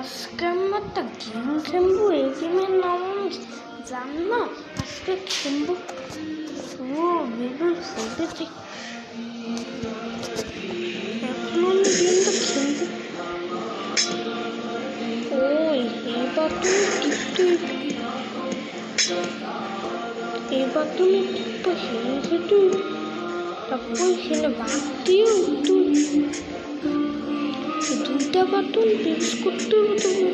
আজকে আমরা একটা গেম খেলবো। এই গেমের নাম জান না, আজকে খেলবো ও বেগুন ফুটেছে। এখন আমি গেমটা খেলবো। ওই এবার তুমি টিপতে, এবার তুমি টিপতে খেলেছে তুই, তারপর খেলে বাদ দিও তুই। দুইটা বাটন প্রেস করতে হবে তবু।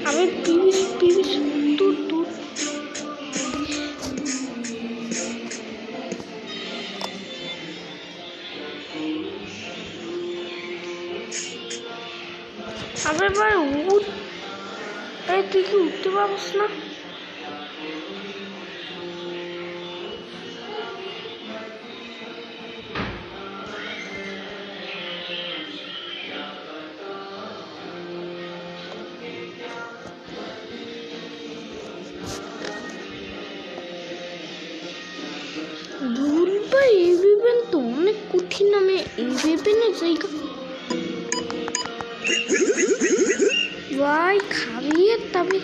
আমি পিভিস দূর দূর। আবার ভাই উঠ, তুই কি উঠতে পারস না? ধুল ভাই, এই ভেবেন তো অনেক কঠিন। আমি এই ভেবেনের জায়গা ভাই খাবিয়ে তবে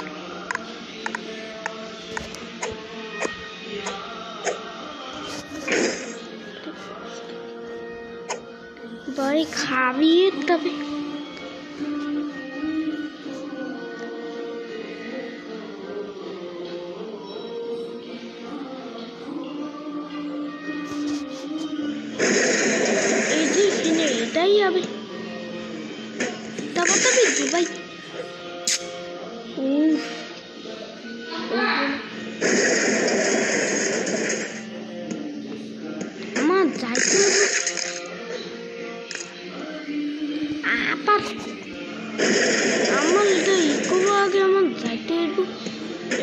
ভাই খাবিয়ে তবে এই যে এখানে এটাই হবে। তারপর তবে দুবাই আমার যাইতে আবার আমার এটা করবো। আগে আমার যাইতে হইব।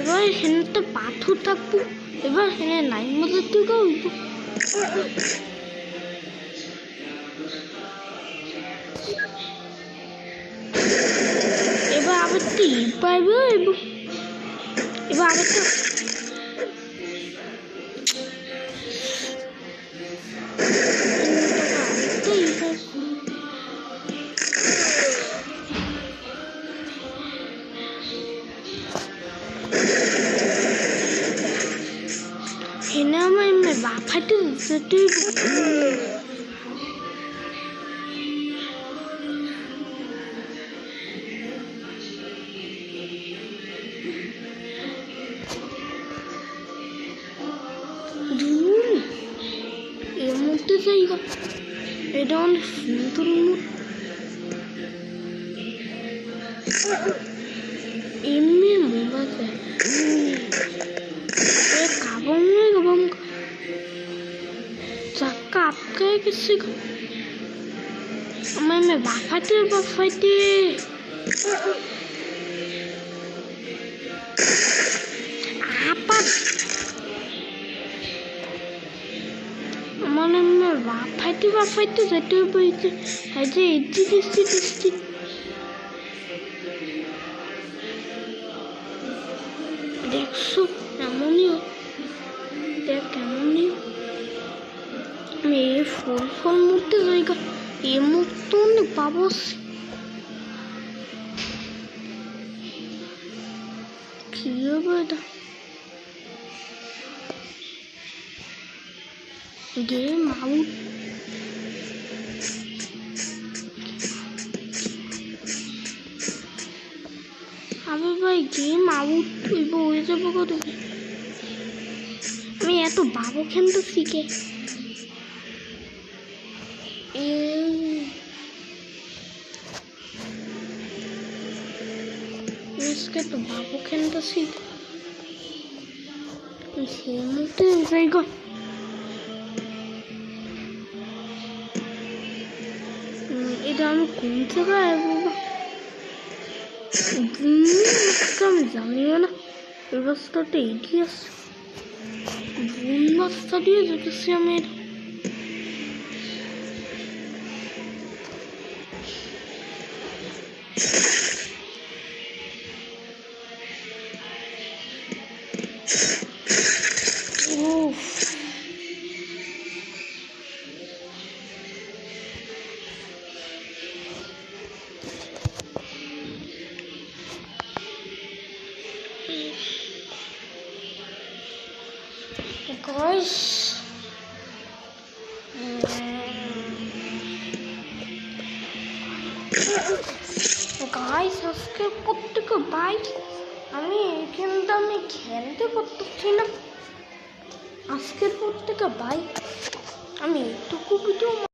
এবার এখানে তো পাথর থাকবো। এবার এখানে লাইন মতো থেকে হইব। এবার আবার তো পাইব। এবার আবার তো হেনে আমার এমনি বাফাইতে যেতে এর মধ্যে জায়গা। এটা অনেক সুন্দর এমনি মোবাইল কাবং চাক্কা আটকে গেছে। আমার এমনি বাফাইতে আপাত আমার এমনি বাফাইতে যেতে বলছে। এই যে দিচ্ছি দেখছো এমনই দেখ কেমনই। আমি এই ফল মধ্যে জায়গা এর মতো অনেক পাবো। কি হবে এটা? Game out. আমি ভাই গেম আউট হয়ে যাবো কত। আমি এত বাবু খেলতে শিখে তো বাবু খেলতে শিখে সেই মধ্যে জায়গা। এটা আমি কোন জায়গায় বাবা আমি জানিও না। এই রাস্তাটা এগিয়ে আসছে, রাস্তা দিয়ে যেতেছি আমি। গাইস গাইস আজকের প্রত্যেকে বাইক আমি কিন্তু আমি খেলতে পারতেছি না। আজকের প্রত্যেকে বাইক আমি এটুকু ভিডিও